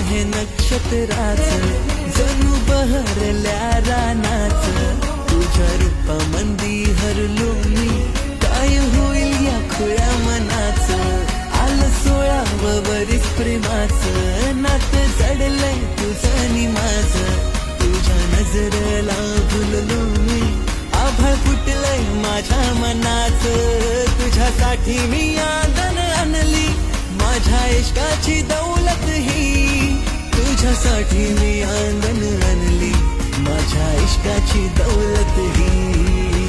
हे नक्षत्राचं जणू बहरल्या रानाचं तुझ्या रूपामंदी हरलो मी काय होईल या खुळ्या मनाचं आलं 16वं वरीस प्रेमाचं नातं जडलंय तुझं आणि माझं तुझ्या नजरेला भुललो मी आभाळ फुटलंय माझ्या मनाचं तुझ्यासाठी मी आंदण आणली माझ्या इश्काची दौलत ही तुझ्यासाठी मी आंदण आणली माझ्या इश्काची दौलत ही